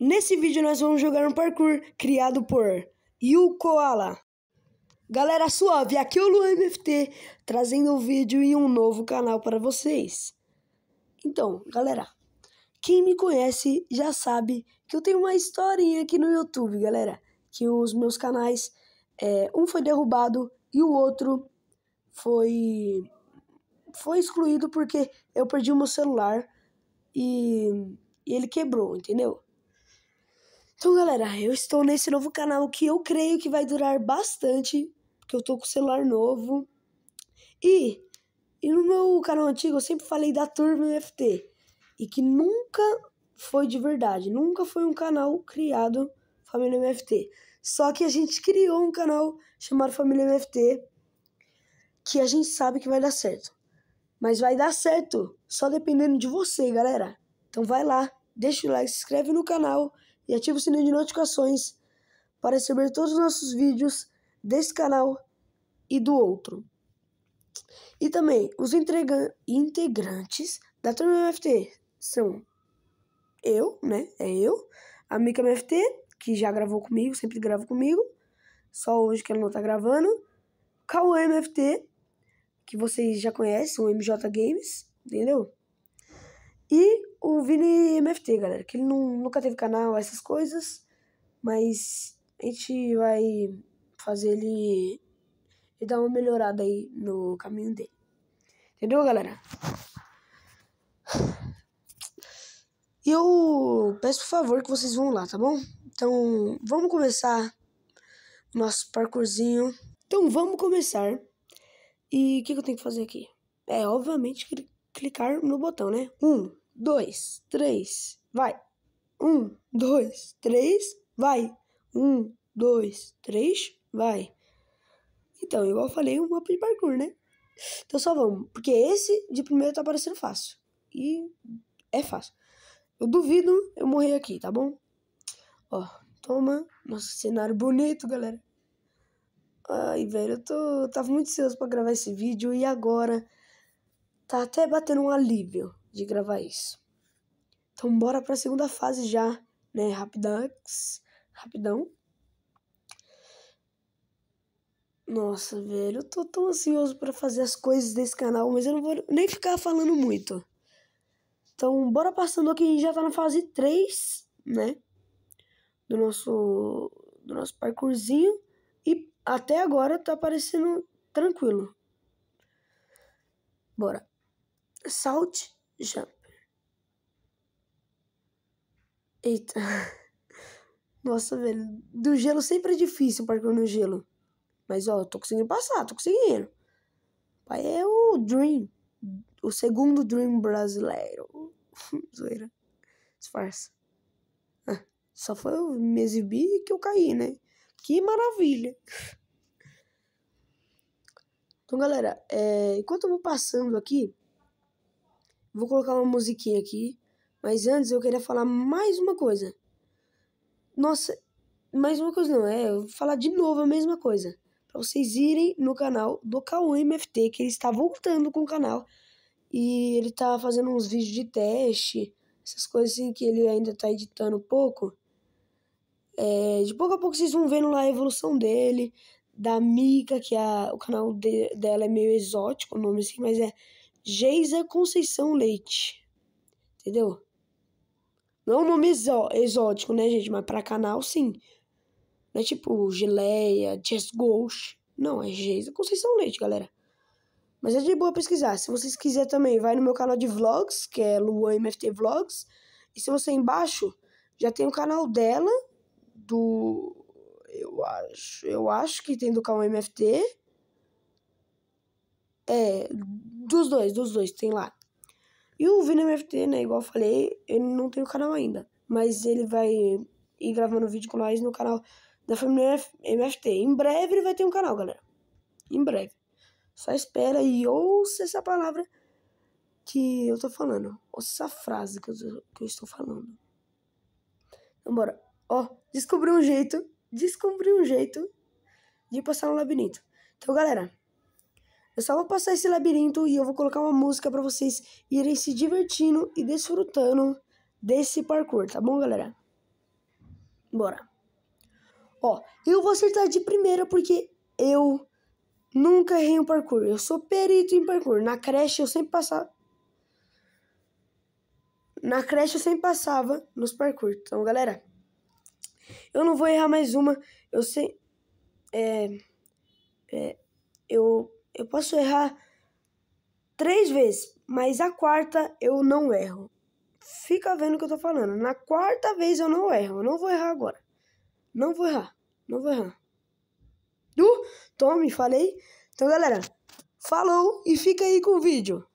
Nesse vídeo nós vamos jogar um parkour criado por YuKoala. Galera suave, aqui é o Luan MFT trazendo um vídeo e um novo canal para vocês. Então, galera, quem me conhece já sabe que eu tenho uma historinha aqui no YouTube, galera. Que os meus canais, um foi derrubado e o outro foi excluído porque eu perdi o meu celular e ele quebrou, entendeu? Então, galera, eu estou nesse novo canal que eu creio que vai durar bastante, porque eu tô com o celular novo. E no meu canal antigo eu sempre falei da Turma MFT, e que nunca foi de verdade, nunca foi um canal criado Família MFT. Só que a gente criou um canal chamado Família MFT, que a gente sabe que vai dar certo. Mas vai dar certo só dependendo de você, galera. Então vai lá, deixa o like, se inscreve no canal e ativa o sininho de notificações para receber todos os nossos vídeos desse canal e do outro. E também, os integrantes da Turma MFT são eu, né? A Mika MFT, que já gravou comigo, sempre grava comigo. Só hoje que ela não tá gravando. Cauã MFT, que vocês já conhecem, o MJ Games, entendeu? E o Vini MFT, galera, que ele nunca teve canal, essas coisas, mas a gente vai fazer ele dar uma melhorada aí no caminho dele. Entendeu, galera? E eu peço por favor que vocês vão lá, tá bom? Então, vamos começar nosso parkourzinho. Então, vamos começar. E o que eu tenho que fazer aqui? Obviamente, clicar no botão, né? 1, 2, 3, vai. 1, 2, 3, vai. 1, 2, 3, vai. Então, igual eu falei, um mapa de parkour, né? Então só vamos, porque esse de primeiro tá parecendo fácil. E é fácil. Eu duvido eu morrer aqui, tá bom? Ó, toma. Nossa, cenário bonito, galera. Ai, velho, tava muito ansioso pra gravar esse vídeo e agora tá até batendo um alívio de gravar isso. Então bora pra segunda fase já, né? Rapidão. Nossa, velho, eu tô tão ansioso pra fazer as coisas desse canal, mas eu não vou nem ficar falando muito. Então, bora passando aqui, a gente já tá na fase 3, né? Do nosso parkourzinho. E até agora tá parecendo tranquilo. Bora. Salt, jump. Eita. Nossa, velho. Do gelo sempre é difícil parkour no gelo. Mas, ó, tô conseguindo passar, tô conseguindo. Pai, é o Dream. O segundo Dream brasileiro. Zoeira. Disfarça. Só foi eu me exibir que eu caí, né? Que maravilha. Então, galera, enquanto eu vou passando aqui, vou colocar uma musiquinha aqui. Mas antes eu queria falar mais uma coisa. Nossa, mais uma coisa não, eu vou falar de novo a mesma coisa. Pra vocês irem no canal do Cauã MFT, que ele está voltando com o canal. E ele tá fazendo uns vídeos de teste, essas coisas assim que ele ainda tá editando pouco. De pouco a pouco vocês vão vendo lá a evolução dele. Da Mika, que o canal dela é meio exótico, o nome assim, mas é Geisa Conceição Leite. Entendeu? Não é um nome exótico, né, gente? Mas pra canal, sim. Não é tipo Geleia, Just Ghost. Não, é Geisa Conceição Leite, galera. Mas é de boa pesquisar. Se vocês quiserem também, vai no meu canal de vlogs, que é Luan MFT Vlogs. E se você embaixo, já tem o canal dela, eu acho que tem do Cauã MFT. Dos dois, tem lá. E o Vini MFT, né, igual eu falei, ele não tem o canal ainda. Mas ele vai ir gravando vídeo com nós no canal da família MFT. Em breve ele vai ter um canal, galera. Em breve. Só espera e ouça essa palavra que eu tô falando. Ouça essa frase que eu estou falando. Então bora. Ó, descobri um jeito de passar no labirinto. Então, galera, eu só vou passar esse labirinto e eu vou colocar uma música pra vocês irem se divertindo e desfrutando desse parkour, tá bom, galera? Bora. Ó, eu vou acertar de primeira porque eu nunca errei um parkour. Eu sou perito em parkour. Na creche eu sempre passava nos parkour. Então, galera, eu não vou errar mais uma. Eu sei... Eu posso errar 3 vezes, mas a quarta eu não erro. Fica vendo o que eu tô falando. Na quarta vez eu não erro. Eu não vou errar agora. Não vou errar. Tome, falei. Então, galera, falou e fica aí com o vídeo.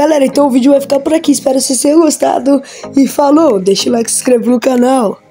galera, então o vídeo vai ficar por aqui. Espero que vocês tenham gostado. E falou, deixa o like e se inscreve no canal.